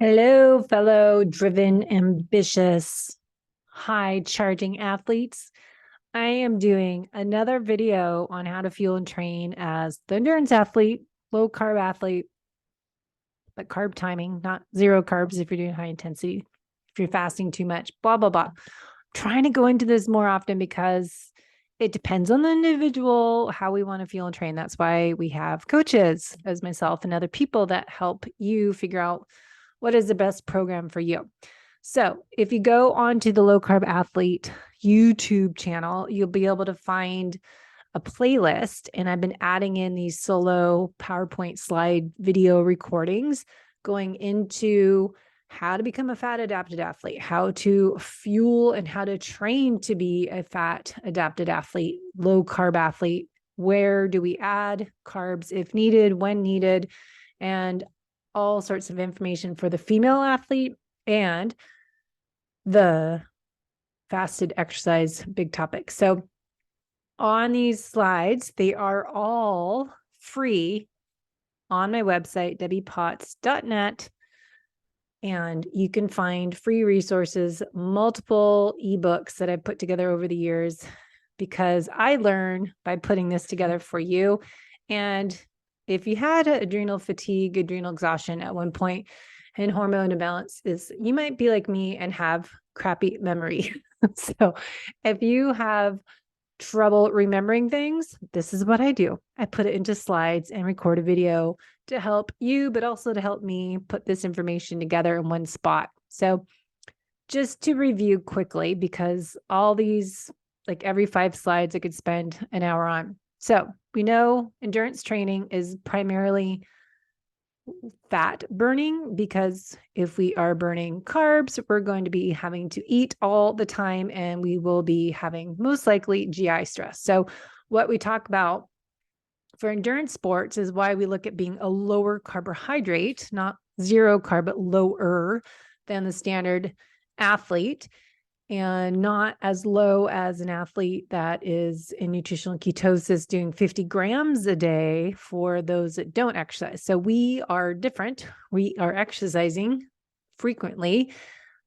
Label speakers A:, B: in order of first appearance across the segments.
A: Hello, fellow driven, ambitious, high charging athletes. I am doing another video on how to fuel and train as the endurance athlete, low carb athlete, but carb timing, not zero carbs if you're doing high intensity, if you're fasting too much, blah, blah, blah. I'm trying to go into this more often because it depends on the individual, how we want to feel and train. That's why we have coaches as myself and other people that help you figure out what is the best program for you. So if you go onto the Low Carb Athlete YouTube channel, you'll be able to find a playlist, and I've been adding in these solo PowerPoint slide video recordings going into how to become a fat adapted athlete, how to fuel and how to train to be a fat adapted athlete, low carb athlete. Where do we add carbs if needed, when needed, and all sorts of information for the female athlete and the fasted exercise big topic. So on these slides, they are all free on my website, debbiepotts.net. And you can find free resources, multiple ebooks that I've put together over the years, because I learn by putting this together for you. And if you had adrenal fatigue, adrenal exhaustion at one point, and hormone imbalance, you might be like me and have crappy memory. So if you have trouble remembering things, this is what I do. I put it into slides and record a video to help you, but also to help me put this information together in one spot. So just to review quickly, because all these, like every 5 slides, I could spend an hour on. So we know endurance training is primarily fat burning, because if we are burning carbs, we're going to be having to eat all the time, and we will be having most likely GI stress. So what we talk about for endurance sports is why we look at being a lower carbohydrate, not zero carb, but lower than the standard athlete, and not as low as an athlete that is in nutritional ketosis doing 50 grams a day for those that don't exercise. So we are different. We are exercising frequently,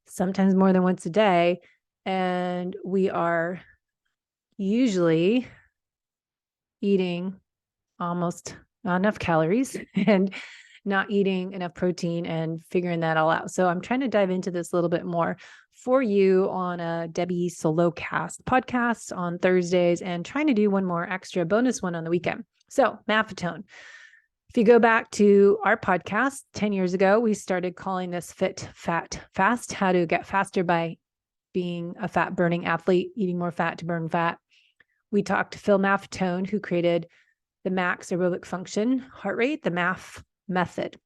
A: sometimes more than once a day, and we are usually eating almost not enough calories and not eating enough protein and figuring that all out. So I'm trying to dive into this a little bit more for you on a Debbie Solo Cast podcast on Thursdays, and trying to do one more extra bonus one on the weekend. So Maffetone. If you go back to our podcast 10 years ago, we started calling this Fit, Fat, Fast, how to get faster by being a fat burning athlete, eating more fat to burn fat. We talked to Phil Maffetone, who created the max aerobic function heart rate, the MAF method.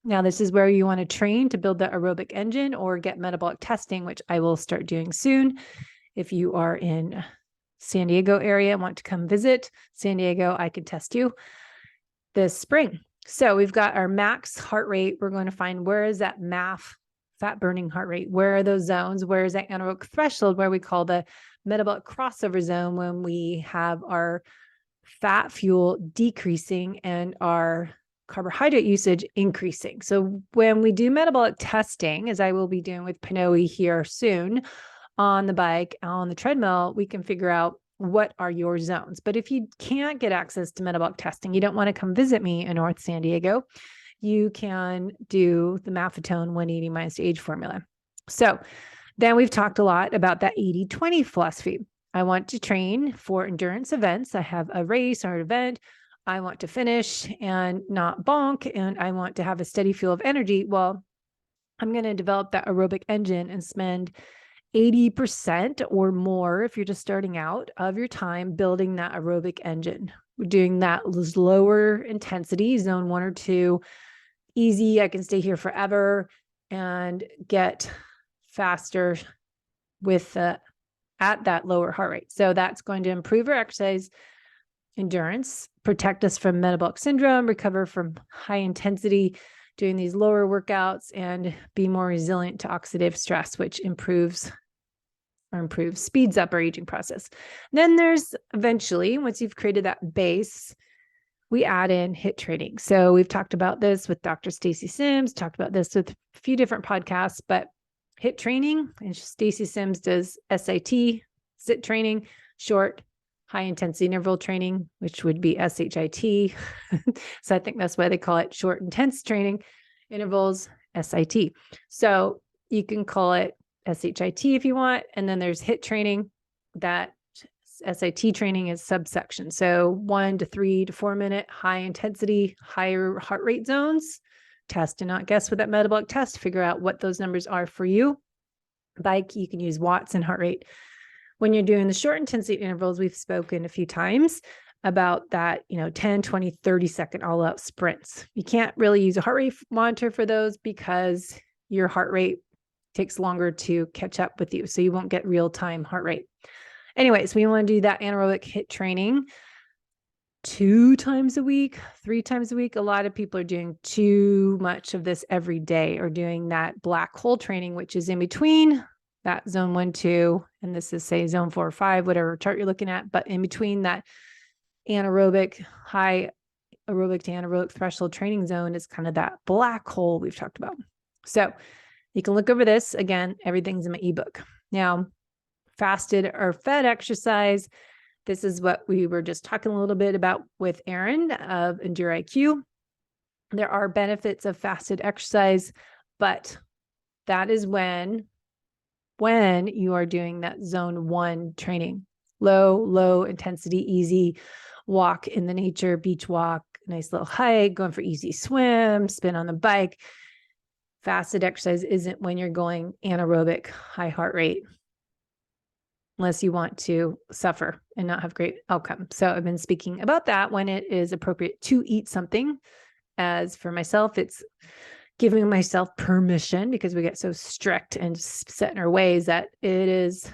A: Now, this is where you want to train to build the aerobic engine or get metabolic testing, which I will start doing soon. If you are in San Diego area and want to come visit San Diego, I can test you this spring. So we've got our max heart rate. We're going to find, where is that MAF, fat burning heart rate? Where are those zones? Where is that anaerobic threshold, where we call the metabolic crossover zone, when we have our fat fuel decreasing and our carbohydrate usage increasing? So when we do metabolic testing, as I will be doing with Pinoe here soon on the bike, on the treadmill, we can figure out what are your zones. But if you can't get access to metabolic testing, you don't want to come visit me in North San Diego, you can do the Maffetone 180 minus age formula. So then we've talked a lot about that 80-20 philosophy. I want to train for endurance events. I have a race or an event. I want to finish and not bonk, and I want to have a steady flow of energy. Well, I'm going to develop that aerobic engine and spend 80% or more, if you're just starting out, of your time building that aerobic engine. We're doing that lower intensity, zone 1 or 2, easy. I can stay here forever and get faster with at that lower heart rate. So that's going to improve our exercise endurance, protect us from metabolic syndrome, recover from high intensity doing these lower workouts, and be more resilient to oxidative stress, which speeds up our aging process. Then there's eventually, once you've created that base, we add in HIIT training. So we've talked about this with Dr. Stacy Sims, talked about this with a few different podcasts, but HIIT training, and Stacy Sims does SIT training, short, high intensity interval training, which would be SHIT. So I think that's why they call it short intense training intervals, SIT. So you can call it SHIT if you want. And then there's HIIT training. That SIT training is subsection. So 1 to 3 to 4 minute high intensity, higher heart rate zones. Test and not guess with that metabolic test. Figure out what those numbers are for you. Bike, you can use watts and heart rate. When you're doing the short intensity intervals, we've spoken a few times about that, 10, 20, 30 second all out sprints. You can't really use a heart rate monitor for those because your heart rate takes longer to catch up with you. So you won't get real time heart rate. Anyways, we want to do that anaerobic HIIT training 2 times a week, 3 times a week. A lot of people are doing too much of this every day, or doing that black hole training, which is in between that zone 1, 2, and this is say zone 4 or 5, whatever chart you're looking at. But in between that anaerobic, high aerobic to anaerobic threshold training zone is kind of that black hole we've talked about. So you can look over this. Again, everything's in my ebook. Now, fasted or fed exercise. This is what we were just talking a little bit about with Aaron of Endure IQ. There are benefits of fasted exercise, but that is when you are doing that zone 1 training, low intensity, easy walk in the nature, beach walk, nice little hike, going for easy swim, spin on the bike. Fasted exercise isn't when you're going anaerobic, high heart rate, unless you want to suffer and not have great outcome. So I've been speaking about that when it is appropriate to eat something. As for myself, it's giving myself permission, because we get so strict and set in our ways, that it is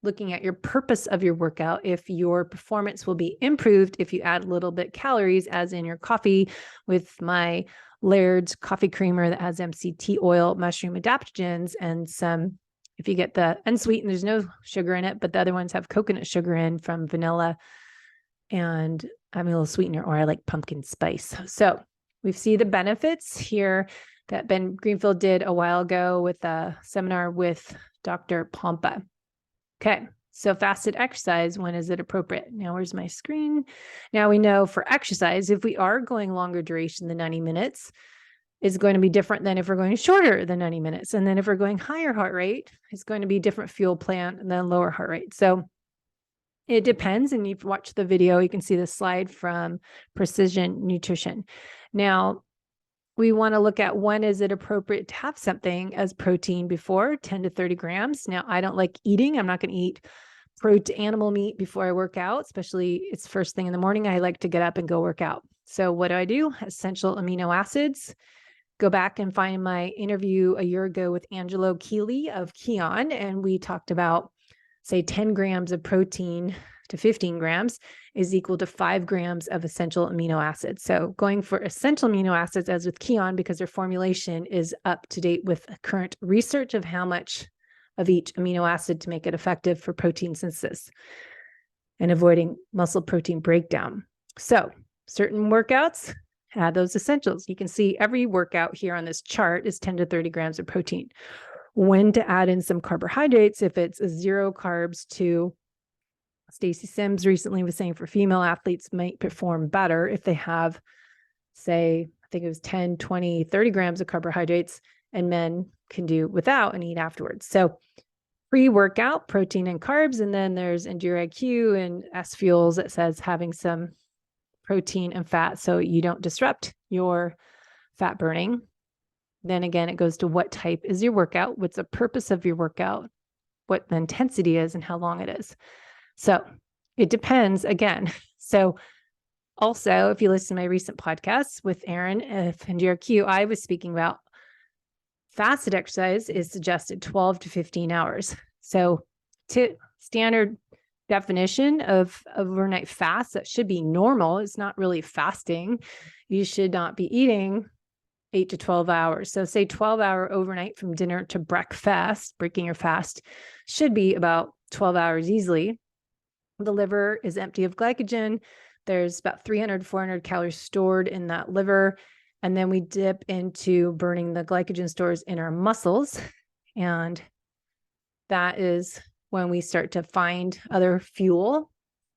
A: looking at your purpose of your workout. If your performance will be improved if you add a little bit calories, as in your coffee with my Laird's coffee creamer that has MCT oil, mushroom adaptogens, and some, if you get the unsweetened, there's no sugar in it, but the other ones have coconut sugar in from vanilla, and I'm a little sweetener, or I like pumpkin spice. So we see the benefits here that Ben Greenfield did a while ago with a seminar with Dr. Pompa. Okay, so fasted exercise, when is it appropriate? Now, where's my screen? Now we know for exercise, if we are going longer duration than 90 minutes, is going to be different than if we're going shorter than 90 minutes. And then if we're going higher heart rate, it's going to be different fuel plan than lower heart rate. So it depends. And you've watched the video, you can see the slide from Precision Nutrition. Now, we want to look at when is it appropriate to have something as protein before 10 to 30 grams. Now, I don't like eating. I'm not going to eat animal meat before I work out, especially it's first thing in the morning. I like to get up and go work out. So what do? Essential amino acids. Go back and find my interview a year ago with Angelo Keeley of Keon, and we talked about, say, 10 grams of protein to 15 grams is equal to 5 grams of essential amino acids. So going for essential amino acids, as with Keon, because their formulation is up to date with current research of how much of each amino acid to make it effective for protein synthesis and avoiding muscle protein breakdown. So certain workouts add those essentials. You can see every workout here on this chart is 10 to 30 grams of protein. When to add in some carbohydrates, if it's 0 carbs to, Stacy Sims recently was saying for female athletes might perform better if they have, say, I think it was 10, 20, 30 grams of carbohydrates, and men can do without and eat afterwards. So pre-workout, protein and carbs, and then there's Endure IQ and S Fuels that says having some protein and fat so you don't disrupt your fat burning. Then again, it goes to what type is your workout, what's the purpose of your workout, what the intensity is, and how long it is. So it depends again. So also, if you listen to my recent podcasts with Aaron of Endure IQ, I was speaking about fasted exercise is suggested 12 to 15 hours. So to standard definition of overnight fast, that should be normal. It's not really fasting. You should not be eating 8 to 12 hours. So say 12-hour overnight from dinner to breakfast, breaking your fast, should be about 12 hours easily. The liver is empty of glycogen. There's about 300, 400 calories stored in that liver. And then we dip into burning the glycogen stores in our muscles. And that is when we start to find other fuel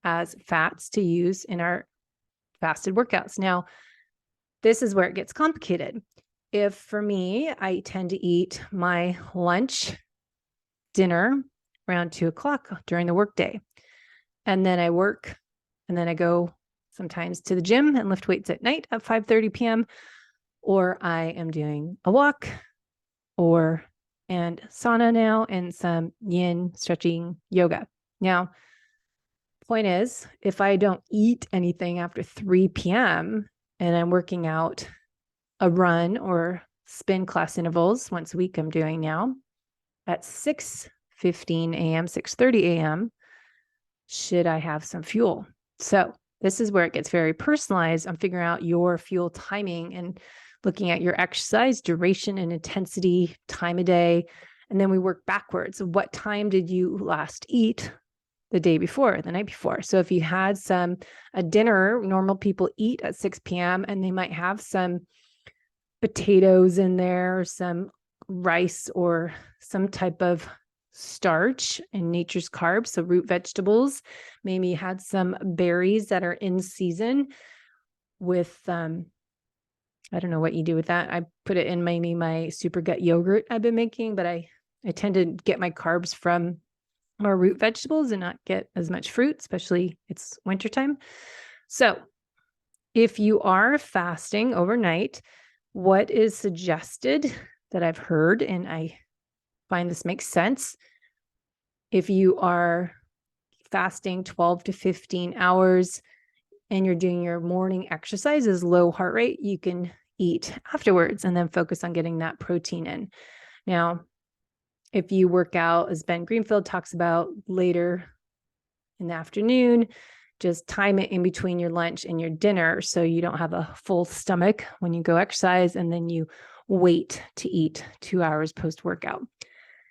A: as fats to use in our fasted workouts. Now, this is where it gets complicated. If for me, I tend to eat my lunch, dinner around 2:00 during the workday. And then I work, and then I go sometimes to the gym and lift weights at night at 5:30 p.m. Or I am doing a walk and sauna now and some yin stretching yoga. Now, point is, if I don't eat anything after 3 p.m. and I'm working out a run or spin class intervals once a week, I'm doing now at 6:15 a.m., 6:30 a.m., should I have some fuel? So this is where it gets very personalized on figuring out your fuel timing and looking at your exercise duration and intensity, time of day. And then we work backwards. What time did you last eat the day before, the night before? So if you had a dinner, normal people eat at 6 p.m. and they might have some potatoes in there, some rice or some type of starch and nature's carbs, so root vegetables. Maybe you had some berries that are in season with, I don't know what you do with that. I put it in maybe my super gut yogurt I've been making, but I tend to get my carbs from more root vegetables and not get as much fruit, especially it's wintertime. So if you are fasting overnight, what is suggested that I've heard, and I find this makes sense, if you are fasting 12 to 15 hours and you're doing your morning exercises, low heart rate, you can eat afterwards and then focus on getting that protein in. Now, if you work out, as Ben Greenfield talks about, later in the afternoon, just time it in between your lunch and your dinner so you don't have a full stomach when you go exercise, and then you wait to eat 2 hours post-workout.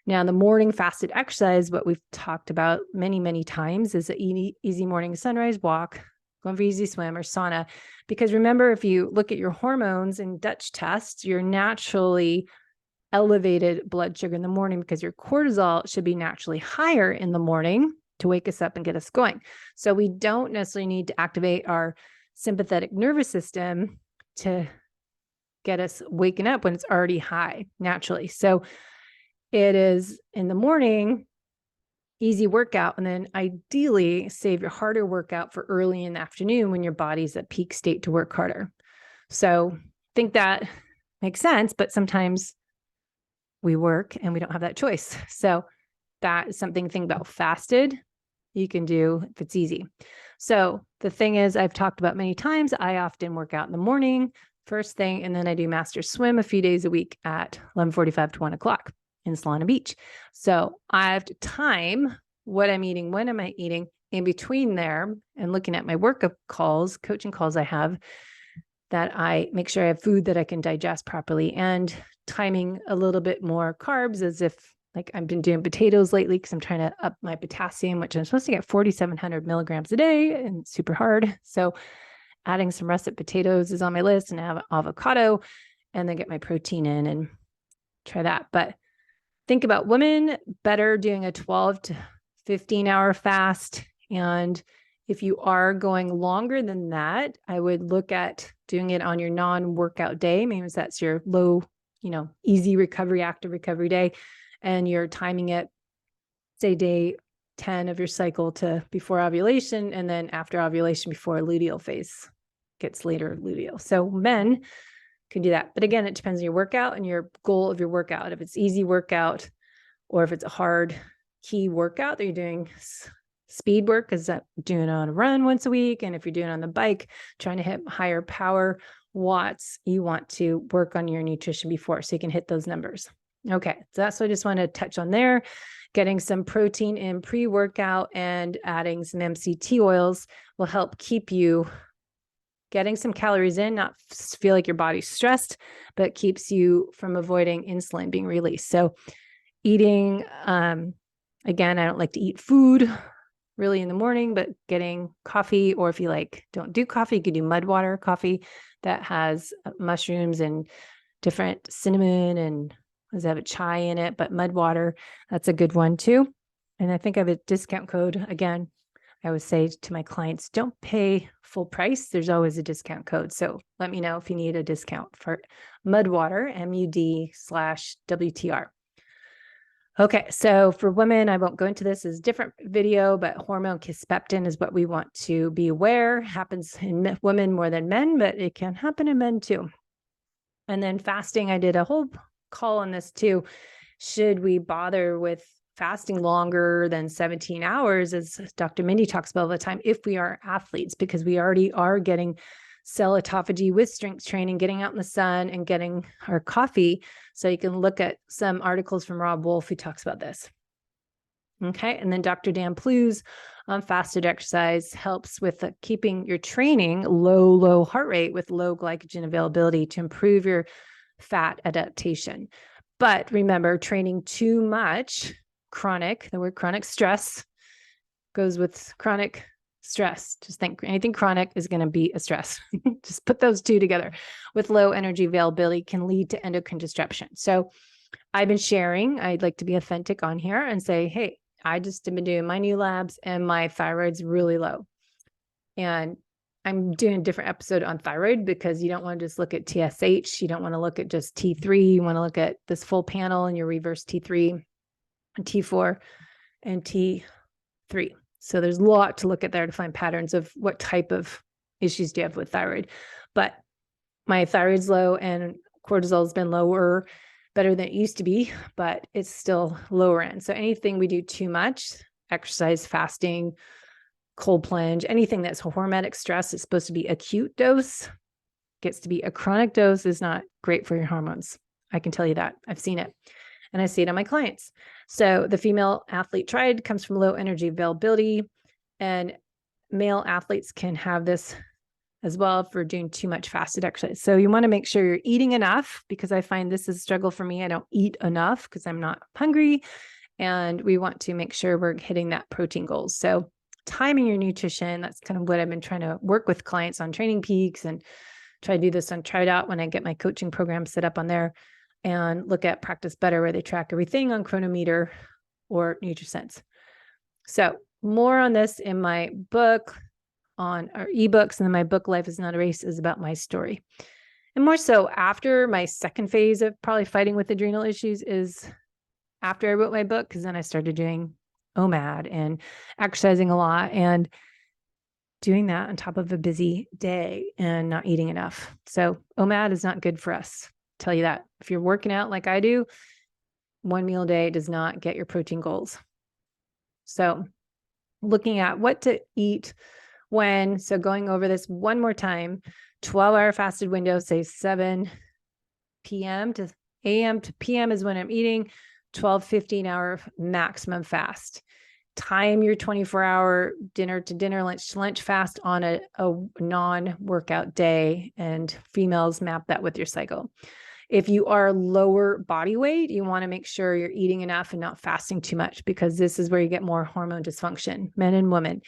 A: Now, the morning fasted exercise, what we've talked about many, many times, is an easy morning sunrise walk, going for easy swim or sauna. Because remember, if you look at your hormones in Dutch tests, you're naturally elevated blood sugar in the morning because your cortisol should be naturally higher in the morning to wake us up and get us going. So we don't necessarily need to activate our sympathetic nervous system to get us waking up when it's already high naturally. So it is in the morning, easy workout, and then ideally save your harder workout for early in the afternoon when your body's at peak state to work harder. So I think that makes sense, but sometimes we work and we don't have that choice. So that is something to think about. Fasted, you can do if it's easy. So the thing is, I've talked about many times, I often work out in the morning, first thing, and then I do master swim a few days a week at 11:45 to 1:00 in Solana Beach. So I have to time what I'm eating, when am I eating in between there, and looking at my workup calls, coaching calls I have, that I make sure I have food that I can digest properly, and timing a little bit more carbs, as if like I've been doing potatoes lately because I'm trying to up my potassium, which I'm supposed to get 4,700 milligrams a day, and it's super hard. So adding some russet potatoes is on my list, and I have avocado, and then get my protein in and try that. But think about women better doing a 12 to 15 hour fast. And if you are going longer than that, I would look at doing it on your non-workout day. Maybe that's your low, easy recovery, active recovery day. And you're timing it, say day 10 of your cycle to before ovulation, and then after ovulation before luteal phase gets later luteal. So men can do that. But again, it depends on your workout and your goal of your workout. If it's easy workout, or if it's a hard key workout that you're doing speed work, is that doing it on a run once a week? And if you're doing it on the bike, trying to hit higher power watts, you want to work on your nutrition before so you can hit those numbers. Okay, so that's what I just want to touch on there. Getting some protein in pre-workout and adding some MCT oils will help keep you getting some calories in, not feel like your body's stressed, but keeps you from avoiding insulin being released. So eating, again, I don't like to eat food really in the morning, but getting coffee, or if you like, don't do coffee, you could do mud water coffee that has mushrooms and different cinnamon and does have a chai in it, but mud water, that's a good one too. And I think I have a discount code. Again, I always say to my clients, don't pay full price. There's always a discount code. So let me know if you need a discount for mud water, MUD/WTR. Okay, so for women, I won't go into this as a different video, but hormone kisspeptin is what we want to be aware. Happens in women more than men, but it can happen in men too. And then fasting, I did a whole call on this too. Should we bother with fasting longer than 17 hours, as Dr. Mindy talks about all the time, if we are athletes, because we already are getting cell autophagy with strength training, getting out in the sun and getting our coffee. So you can look at some articles from Rob Wolf who talks about this. Okay. And then Dr. Dan Plews on fasted exercise helps with keeping your training low heart rate with low glycogen availability to improve your fat adaptation. But remember, training too much, chronic, the word chronic stress goes with chronic stress. Just think anything chronic is going to be a stress. Just put those two together with low energy availability can lead to endocrine disruption. So I've been sharing, I'd like to be authentic on here and say, hey, I just have been doing my new labs and my thyroid's really low. And I'm doing a different episode on thyroid because you don't want to just look at TSH. You don't want to look at just T3. You want to look at this full panel and your reverse T3, and T4, and T3. So there's a lot to look at there to find patterns of what type of issues do you have with thyroid. But my thyroid's low and cortisol has been lower, better than it used to be, but it's still lower end. So anything we do too much, exercise, fasting, cold plunge, anything that's hormetic stress is supposed to be acute dose, gets to be a chronic dose is not great for your hormones. I can tell you that. I've seen it. And I see it on my clients. So the female athlete triad comes from low energy availability, and male athletes can have this as well for doing too much fasted exercise. So you want to make sure you're eating enough, because I find this is a struggle for me. I don't eat enough because I'm not hungry. And we want to make sure we're hitting that protein goals. So timing your nutrition, that's kind of what I've been trying to work with clients on Training Peaks, and try to do this on Try It Out when I get my coaching program set up on there, and look at Practice Better, where they track everything on Chronometer or NutriSense. So more on this in my book, on our ebooks, and then my book, Life is Not a Race, is about my story. And more so after my second phase of probably fighting with adrenal issues is after I wrote my book, because then I started doing OMAD and exercising a lot and doing that on top of a busy day and not eating enough. So OMAD is not good for us. Tell you that. If you're working out like I do, one meal a day does not get your protein goals. So looking at what to eat when, so going over this one more time, 12-hour fasted window, say 7 p.m. to a.m. to p.m. is when I'm eating, 12, 15-hour maximum fast. Time your 24-hour dinner to dinner, lunch to lunch fast on a non-workout day, and females map that with your cycle. If you are lower body weight, you want to make sure you're eating enough and not fasting too much, because this is where you get more hormone dysfunction, men and women.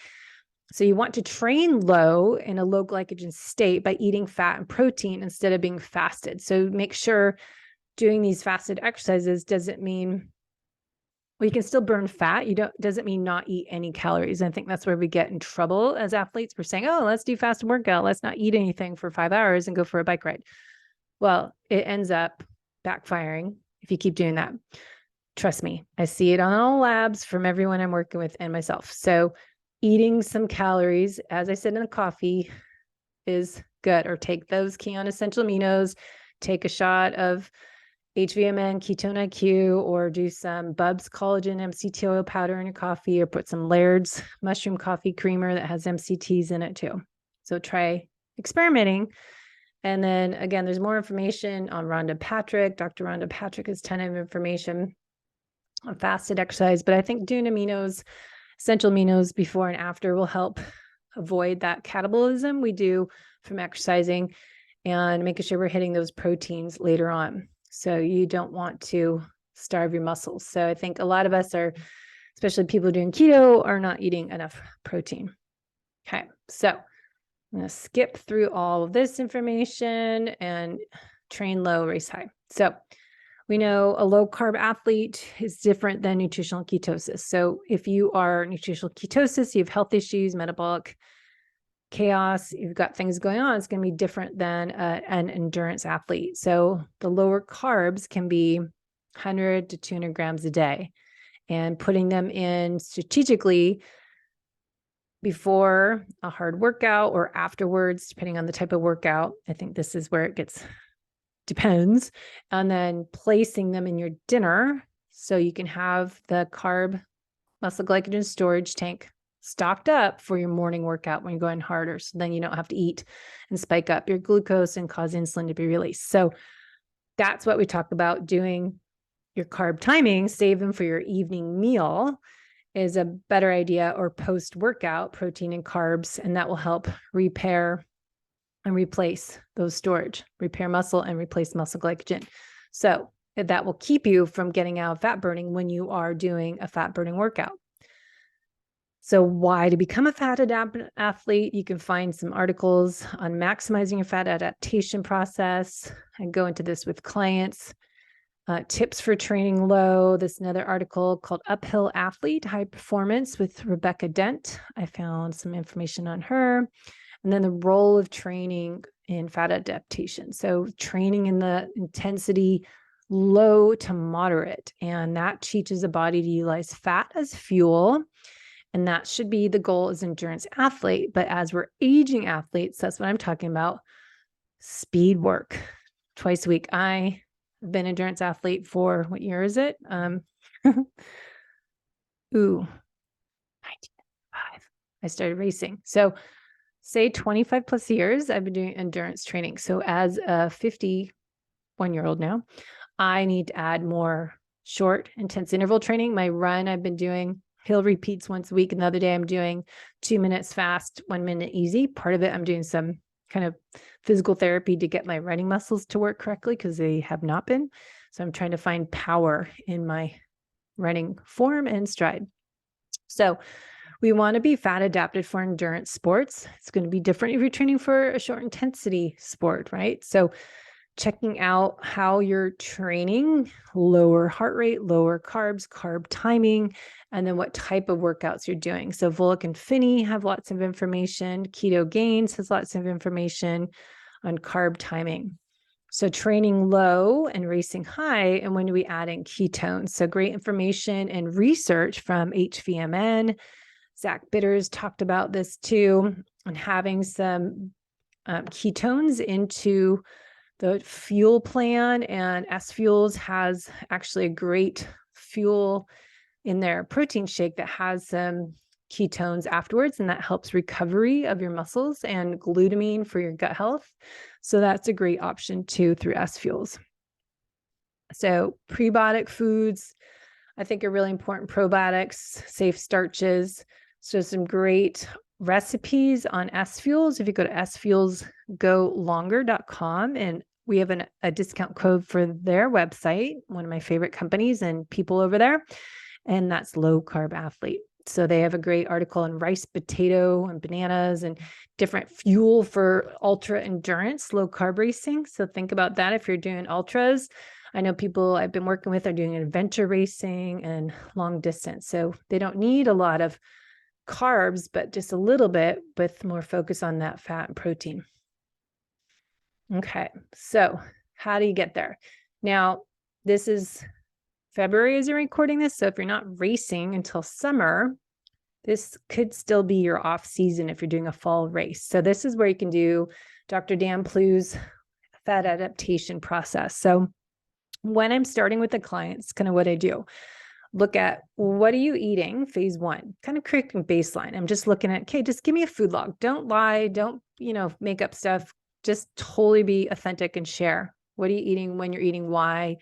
A: So you want to train low in a low glycogen state by eating fat and protein instead of being fasted. So make sure doing these fasted exercises doesn't mean, well, you can still burn fat. Doesn't mean not eat any calories. I think that's where we get in trouble as athletes. We're saying, oh, let's do fasted workout. Let's not eat anything for 5 hours and go for a bike ride. Well, it ends up backfiring if you keep doing that. Trust me, I see it on all labs from everyone I'm working with and myself. So eating some calories, as I said in the coffee, is good. Or take those Keon essential aminos, take a shot of HVMN, ketone IQ, or do some Bubs collagen MCT oil powder in your coffee, or put some Laird's mushroom coffee creamer that has MCTs in it too. So try experimenting. And then again, there's more information on Rhonda Patrick. Dr. Rhonda Patrick has a ton of information on fasted exercise, but I think doing aminos, essential aminos before and after will help avoid that catabolism we do from exercising, and making sure we're hitting those proteins later on. So you don't want to starve your muscles. So I think a lot of us are especially people doing keto, are not eating enough protein. Okay, so I'm going to skip through all of this information and train low, race high. So we know a low carb athlete is different than nutritional ketosis. So if you are nutritional ketosis, you have health issues, metabolic chaos, you've got things going on, it's going to be different than an endurance athlete. So the lower carbs can be 100 to 200 grams a day, and putting them in strategically before a hard workout or afterwards, depending on the type of workout. I think this is where it depends. And then placing them in your dinner so you can have the carb muscle glycogen storage tank stocked up for your morning workout when you're going harder. So then you don't have to eat and spike up your glucose and cause insulin to be released. So that's what we talk about doing. Your carb timing, save them for your evening meal, is a better idea, or post-workout protein and carbs, and that will help repair and replace those storage, repair muscle and replace muscle glycogen. So that will keep you from getting out of fat burning when you are doing a fat burning workout. So why to become a fat athlete? You can find some articles on maximizing your fat adaptation process. I go into this with clients. Tips for training low. This is another article called Uphill Athlete, High Performance with Rebecca Dent. I found some information on her. And then the role of training in fat adaptation. So training in the intensity low to moderate, and that teaches the body to utilize fat as fuel. And that should be the goal as an endurance athlete. But as we're aging athletes, that's what I'm talking about. Speed work twice a week. I have been an endurance athlete for, what year is it? 1995. I started racing. So say 25 plus years, I've been doing endurance training. So as a 51-year-old now, I need to add more short, intense interval training. My run, I've been doing hill repeats once a week. And the other day I'm doing 2 minutes fast, 1 minute easy. Part of it, I'm doing some kind of physical therapy to get my running muscles to work correctly because they have not been. So I'm trying to find power in my running form and stride. So we want to be fat adapted for endurance sports. It's going to be different if you're training for a short intensity sport, right? So checking out how you're training, lower heart rate, lower carbs, carb timing, and then what type of workouts you're doing. So Volek and Finney have lots of information. Keto Gains has lots of information on carb timing. So training low and racing high, and when do we add in ketones? So great information and research from HVMN. Zach Bitters talked about this too, and having some ketones into the fuel plan, and S Fuels has actually a great fuel in their protein shake that has some ketones afterwards, and that helps recovery of your muscles, and glutamine for your gut health. So that's a great option too through S Fuels. So prebiotic foods, I think, are really important. Probiotics, safe starches. So some great recipes on S Fuels. If you go to sfuelsgolonger.com, and we have a discount code for their website, one of my favorite companies and people over there, and that's Low Carb Athlete. So they have a great article on rice, potato, and bananas, and different fuel for ultra endurance, low carb racing. So think about that if you're doing ultras. I know people I've been working with are doing adventure racing and long distance. So they don't need a lot of carbs, but just a little bit, with more focus on that fat and protein. Okay, so how do you get there? Now, this is February as you're recording this. So if you're not racing until summer, this could still be your off season if you're doing a fall race. So this is where you can do Dr. Dan Plu's fat adaptation process. So when I'm starting with the clients, kind of what I do, look at what are you eating, phase one, kind of creating baseline. I'm just looking at, okay, just give me a food log. Don't lie. Don't, make up stuff. Just totally be authentic and share. What are you eating, when you're eating, why,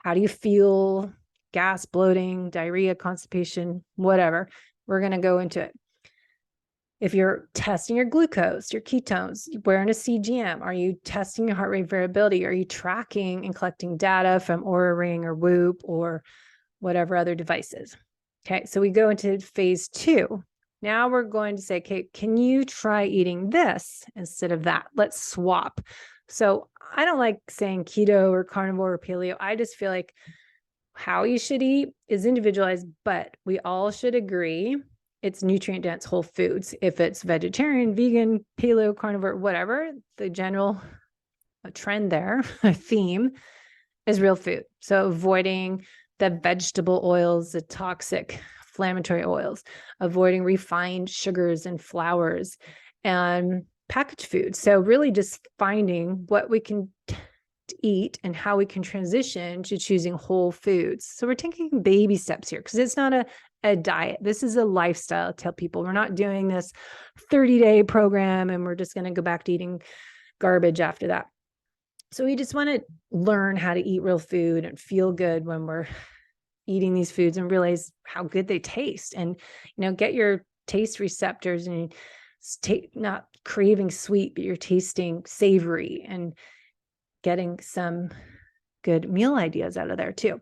A: how do you feel, gas, bloating, diarrhea, constipation, whatever. We're going to go into it. If you're testing your glucose, your ketones, wearing a CGM, are you testing your heart rate variability? Are you tracking and collecting data from Oura Ring or Whoop or whatever other devices? Okay, so we go into phase 2. Now we're going to say, okay, can you try eating this instead of that? Let's swap. So I don't like saying keto or carnivore or paleo. I just feel like how you should eat is individualized, but we all should agree it's nutrient dense whole foods. If it's vegetarian, vegan, paleo, carnivore, whatever, the general trend there, a theme is real food. So avoiding the vegetable oils, the toxic inflammatory oils, avoiding refined sugars and flours and packaged foods. So really just finding what we can eat and how we can transition to choosing whole foods. So we're taking baby steps here because it's not a diet. This is a lifestyle. I tell people we're not doing this 30-day program and we're just going to go back to eating garbage after that. So we just want to learn how to eat real food and feel good when we're eating these foods and realize how good they taste, and get your taste receptors and not craving sweet, but you're tasting savory and getting some good meal ideas out of there too.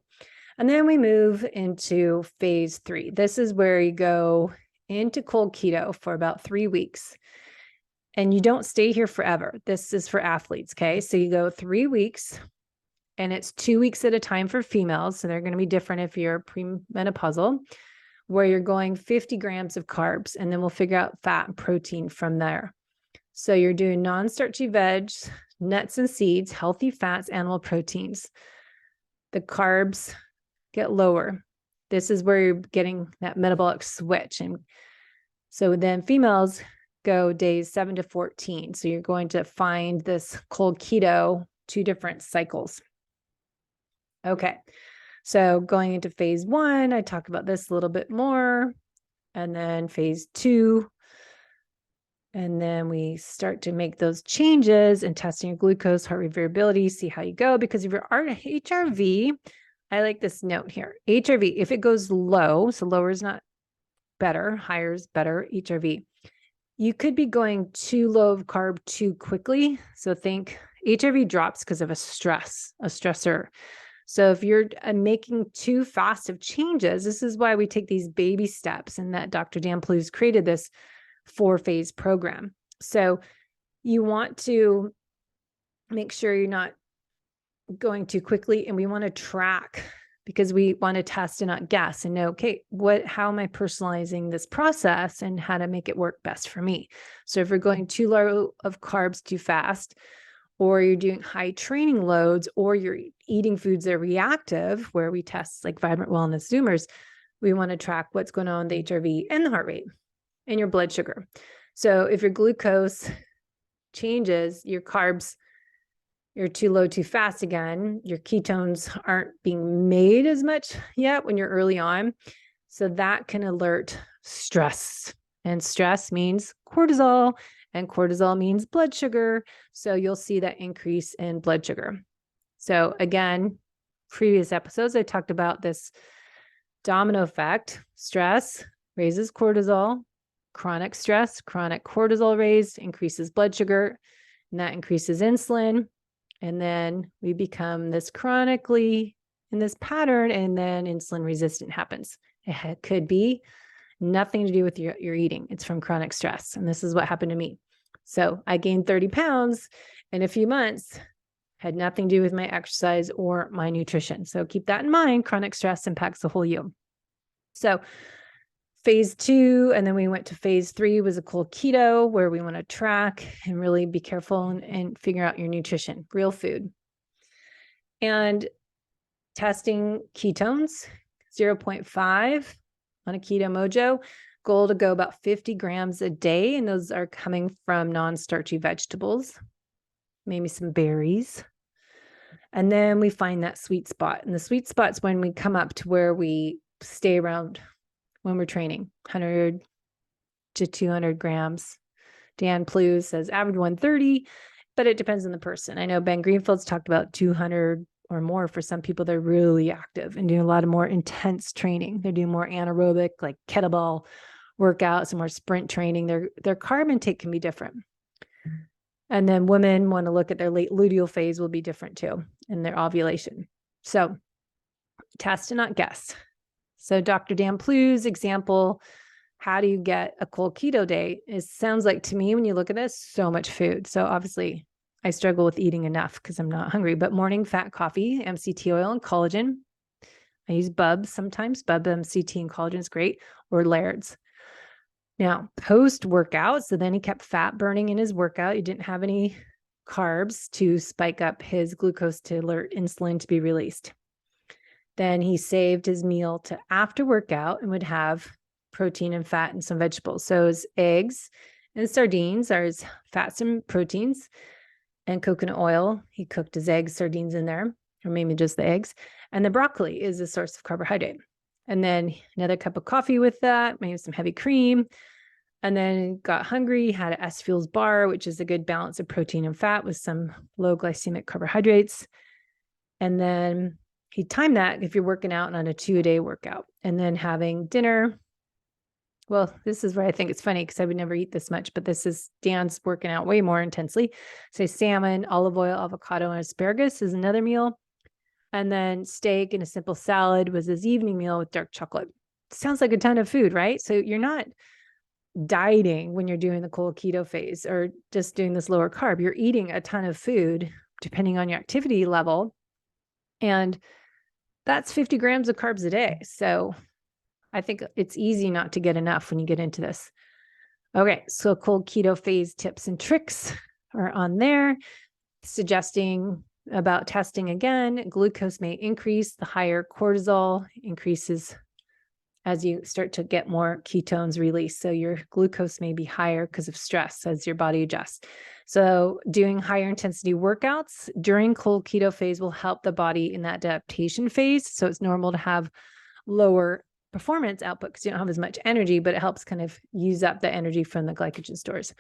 A: And then we move into phase 3. This is where you go into cold keto for about 3 weeks. And you don't stay here forever. This is for athletes, okay? So you go 3 weeks, and it's 2 weeks at a time for females. So they're going to be different if you're premenopausal, where you're going 50 grams of carbs, and then we'll figure out fat and protein from there. So you're doing non-starchy veg, nuts and seeds, healthy fats, animal proteins. The carbs get lower. This is where you're getting that metabolic switch. And so then females go days 7 to 14. So you're going to find this cold keto 2 different cycles. Okay. So going into phase 1, I talk about this a little bit more, and then phase 2. And then we start to make those changes and testing your glucose, heart rate variability, see how you go. Because if your HRV, I like this note here. HRV, if it goes low, so lower is not better, higher is better, HRV. You could be going too low of carb too quickly. So think HRV drops because of a stressor. So if you're making too fast of changes, this is why we take these baby steps, and that Dr. Dan Plews created this 4-phase program. So you want to make sure you're not going too quickly, and we want to track because we want to test and not guess and know, okay, how am I personalizing this process and how to make it work best for me? So if you're going too low of carbs too fast, or you're doing high training loads, or you're eating foods that are reactive, where we test like Vibrant Wellness Zoomers, we want to track what's going on with the HRV and the heart rate and your blood sugar. So if your glucose changes, your carbs, you're too low too fast again, your ketones aren't being made as much yet when you're early on. So that can alert stress, and stress means cortisol, and cortisol means blood sugar. So you'll see that increase in blood sugar. So again, previous episodes, I talked about this domino effect. Stress raises cortisol, chronic stress, chronic cortisol raised, increases blood sugar, and that increases insulin. And then we become this chronically in this pattern, and then insulin resistant happens. It could be nothing to do with your eating. It's from chronic stress. And this is what happened to me. So I gained 30 pounds in a few months, had nothing to do with my exercise or my nutrition. So keep that in mind. Chronic stress impacts the whole you. So phase 2, and then we went to phase 3 was a cold keto, where we want to track and really be careful and figure out your nutrition, real food. And testing ketones, 0.5 on a Keto Mojo, goal to go about 50 grams a day. And those are coming from non-starchy vegetables, maybe some berries. And then we find that sweet spot. And the sweet spot's when we come up to where we stay around when we're training, 100 to 200 grams. Dan Plews says average 130, but it depends on the person. I know Ben Greenfield's talked about 200 or more for some people. They're really active and doing a lot of more intense training. They're doing more anaerobic, like kettlebell workouts and more sprint training. Their carb intake can be different. And then women want to look at their late luteal phase will be different too, and their ovulation. So test and not guess. So Dr. Dan Plu's example, how do you get a cold keto day? It sounds like to me, when you look at this, so much food. So obviously I struggle with eating enough because I'm not hungry, but morning fat coffee, MCT oil and collagen. I use Bub sometimes. Bub MCT and collagen is great, or Laird's. Now, post-workout, so then he kept fat burning in his workout. He didn't have any carbs to spike up his glucose to alert insulin to be released. Then he saved his meal to after workout and would have protein and fat and some vegetables. So his eggs and sardines are his fats and proteins, and coconut oil. He cooked his eggs, sardines in there, or maybe just the eggs. And the broccoli is a source of carbohydrate. And then another cup of coffee with that, maybe some heavy cream. And then got hungry, had an S Fuels bar, which is a good balance of protein and fat with some low glycemic carbohydrates. And then he timed that if you're working out on a 2-a-day workout. And then having dinner. Well, this is where I think it's funny because I would never eat this much, but this is Dan's working out way more intensely. Say salmon, olive oil, avocado, and asparagus is another meal. And then steak and a simple salad was his evening meal with dark chocolate. Sounds like a ton of food, right? So you're not dieting when you're doing the cold keto phase or just doing this lower carb. You're eating a ton of food depending on your activity level. And that's 50 grams of carbs a day. So I think it's easy not to get enough when you get into this. Okay, so cold keto phase tips and tricks are on there, suggesting about testing again. Glucose may increase, the higher cortisol increases as you start to get more ketones released. So your glucose may be higher because of stress as your body adjusts. So doing higher intensity workouts during cold keto phase will help the body in that adaptation phase. So it's normal to have lower performance output because you don't have as much energy, but it helps kind of use up the energy from the glycogen stores.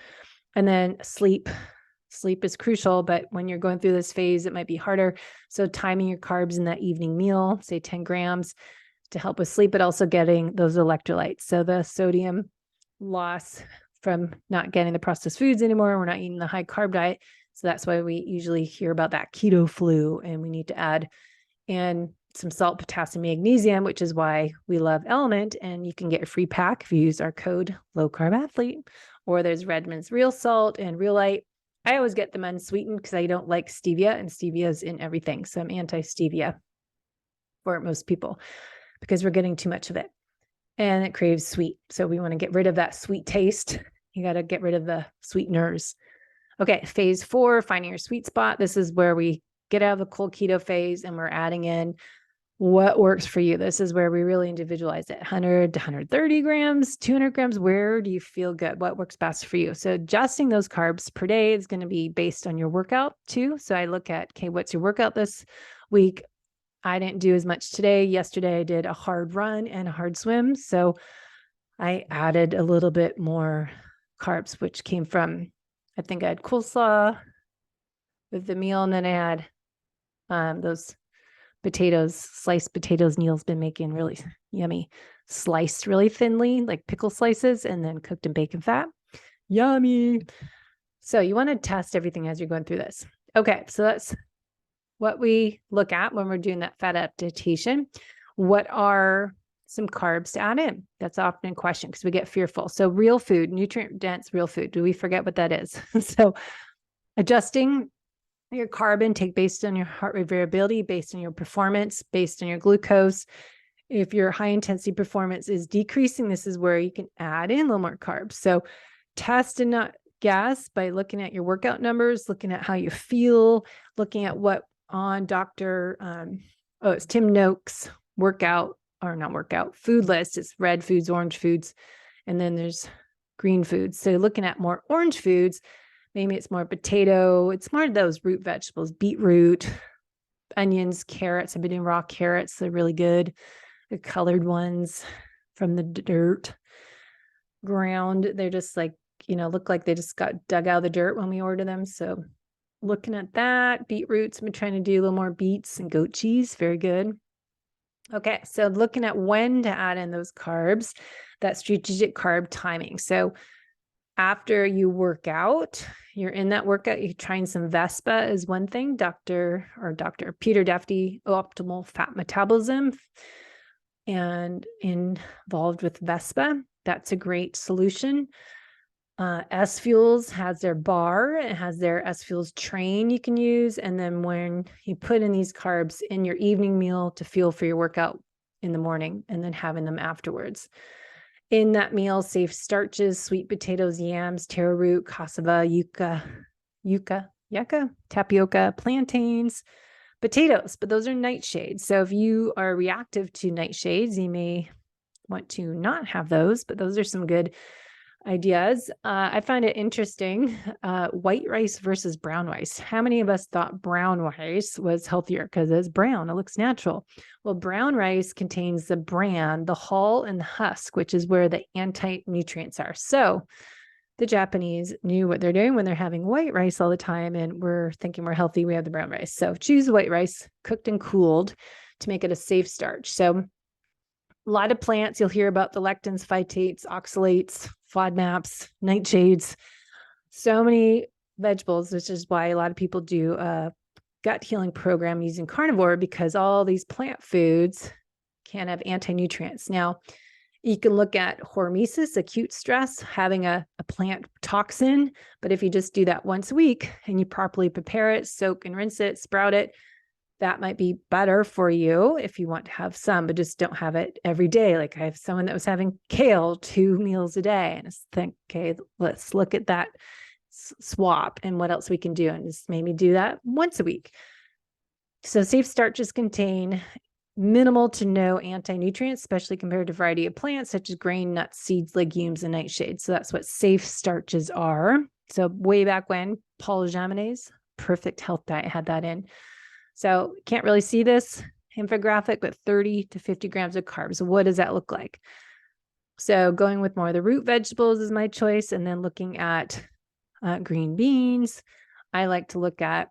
A: And then sleep is crucial, but when you're going through this phase, it might be harder. So timing your carbs in that evening meal, say 10 grams to help with sleep, but also getting those electrolytes. So the sodium loss from not getting the processed foods anymore. We're not eating the high carb diet. So that's why we usually hear about that keto flu, and we need to add in some salt, potassium, magnesium, which is why we love Element. And you can get a free pack if you use our code low carb athlete, or there's Redmond's Real Salt and Real Light. I always get them unsweetened because I don't like stevia, and stevia is in everything. So I'm anti-stevia for most people because we're getting too much of it and it craves sweet. So we want to get rid of that sweet taste. You got to get rid of the sweeteners. Okay, phase 4, finding your sweet spot. This is where we get out of the cold keto phase and we're adding in what works for you. This is where we really individualize it. 100 to 130 grams, 200 grams. Where do you feel good? What works best for you? So adjusting those carbs per day is going to be based on your workout too. So I look at, okay, what's your workout this week? I didn't do as much today. Yesterday I did a hard run and a hard swim. So I added a little bit more carbs, which came from, I think I had coleslaw with the meal. And then I had those potatoes, sliced potatoes. Neil's been making really yummy, sliced really thinly, like pickle slices, and then cooked in bacon fat. Yummy. So you want to test everything as you're going through this. Okay, so that's what we look at when we're doing that fat adaptation. What are some carbs to add in? That's often a question because we get fearful. So real food, nutrient-dense real food. Do we forget what that is? So adjusting your carb intake based on your heart rate variability, based on your performance, based on your glucose. If your high intensity performance is decreasing, this is where you can add in a little more carbs. So test and not guess by looking at your workout numbers, looking at how you feel, looking at what on it's Tim Noakes food list. It's red foods, orange foods, and then there's green foods. So looking at more orange foods, maybe it's more potato. It's more of those root vegetables, beetroot, onions, carrots. I've been doing raw carrots. They're really good. The colored ones from the dirt ground. They're just like, look like they just got dug out of the dirt when we order them. So looking at that, beetroots. I've been trying to do a little more beets and goat cheese. Very good. Okay, so looking at when to add in those carbs, that strategic carb timing. So after you work out, you're in that workout, you're trying some Vespa is one thing. Dr. Peter Defty, optimal fat metabolism. and involved with Vespa. That's a great solution. S Fuels has their bar, it has their S Fuels train you can use. And then when you put in these carbs in your evening meal to fuel for your workout in the morning and then having them afterwards. In that meal, safe starches, sweet potatoes, yams, taro root, cassava, yucca, tapioca, plantains, potatoes, but those are nightshades. So if you are reactive to nightshades, you may want to not have those, but those are some good ideas. I find it interesting, white rice versus brown rice. How many of us thought brown rice was healthier because it's brown, it looks natural? Well, brown rice contains the bran, the hull, and the husk, which is where the anti-nutrients are. So the Japanese knew what they're doing when they're having white rice all the time, and we're thinking we're healthy, we have the brown rice. So choose white rice, cooked and cooled, to make it a safe starch. So a lot of plants, you'll hear about the lectins, phytates, oxalates, FODMAPs, nightshades, so many vegetables, which is why a lot of people do a gut healing program using carnivore, because all these plant foods can have anti-nutrients. Now, you can look at hormesis, acute stress, having a plant toxin, but if you just do that once a week and you properly prepare it, soak and rinse it, sprout it, that might be better for you if you want to have some, but just don't have it every day. Like I have someone that was having kale 2 meals a day, and I think, okay, let's look at that swap and what else we can do, and just maybe do that once a week. So safe starches contain minimal to no anti-nutrients, especially compared to a variety of plants such as grain, nuts, seeds, legumes, and nightshades. So that's what safe starches are. So way back when, Paul Jamine's Perfect Health Diet had that in. So can't really see this infographic, but 30 to 50 grams of carbs. What does that look like? So going with more of the root vegetables is my choice. And then looking at green beans, I like to look at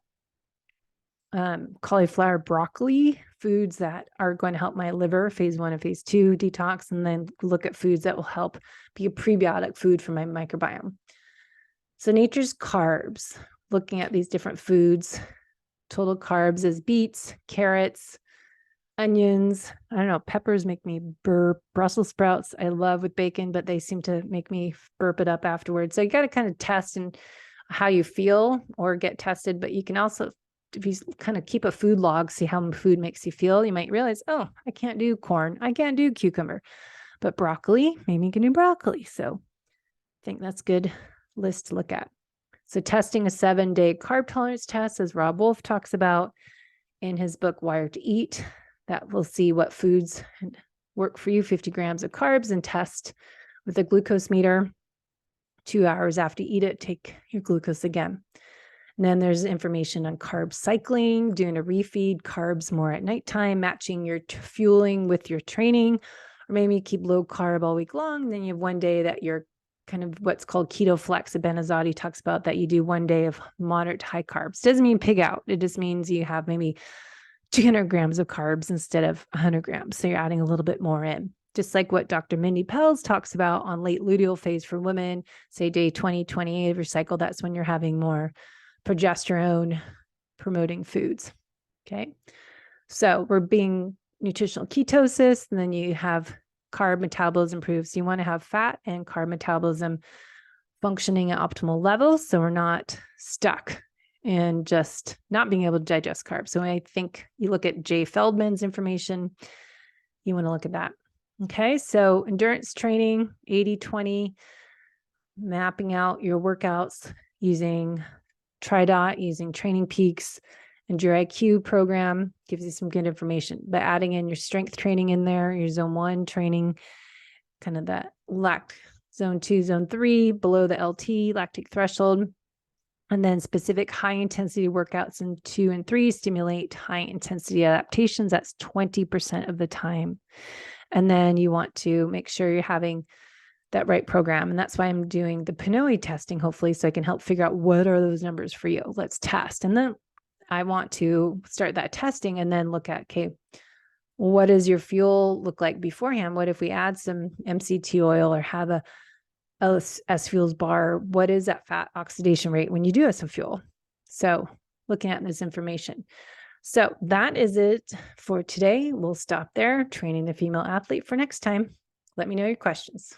A: cauliflower, broccoli, foods that are going to help my liver, phase 1 and phase 2 detox, and then look at foods that will help be a prebiotic food for my microbiome. So nature's carbs, looking at these different foods. Total carbs is beets, carrots, onions. I don't know, peppers make me burp. Brussels sprouts, I love with bacon, but they seem to make me burp it up afterwards. So you got to kind of test and how you feel or get tested, but you can also, if you kind of keep a food log, see how food makes you feel, you might realize, oh, I can't do corn. I can't do cucumber, but broccoli, maybe you can do broccoli. So I think that's a good list to look at. So testing a 7-day carb tolerance test, as Rob Wolf talks about in his book, Wired to Eat, that will see what foods work for you, 50 grams of carbs, and test with a glucose meter. 2 hours after you eat it, take your glucose again. And then there's information on carb cycling, doing a refeed, carbs more at nighttime, matching your fueling with your training, or maybe you keep low carb all week long. Then you have one day that you're kind of what's called keto flex. Benazati talks about that you do one day of moderate to high carbs. Doesn't mean pig out. It just means you have maybe 200 grams of carbs instead of 100 grams. So you're adding a little bit more in. Just like what Dr. Mindy Pelz talks about on late luteal phase for women, say day 20, 28 of your cycle, that's when you're having more progesterone promoting foods. Okay. So we're being nutritional ketosis, and then you have carb metabolism improves. So you want to have fat and carb metabolism functioning at optimal levels. So we're not stuck in just not being able to digest carbs. So I think you look at Jay Feldman's information, you want to look at that. Okay. So endurance training, 80-20, mapping out your workouts using TriDot, using Training Peaks, and your IQ program gives you some good information. But adding in your strength training in there, your zone 1 training, kind of that zone 2, zone 3, below the LT, lactic threshold. And then specific high intensity workouts in 2 and 3 stimulate high intensity adaptations. That's 20% of the time. And then you want to make sure you're having that right program. And that's why I'm doing the PNOE testing, hopefully, so I can help figure out what are those numbers for you. Let's test. And then I want to start that testing and then look at, okay, what does your fuel look like beforehand? What if we add some MCT oil or have a S Fuels bar? What is that fat oxidation rate when you do have some fuel? So looking at this information. So that is it for today. We'll stop there, training the female athlete for next time. Let me know your questions.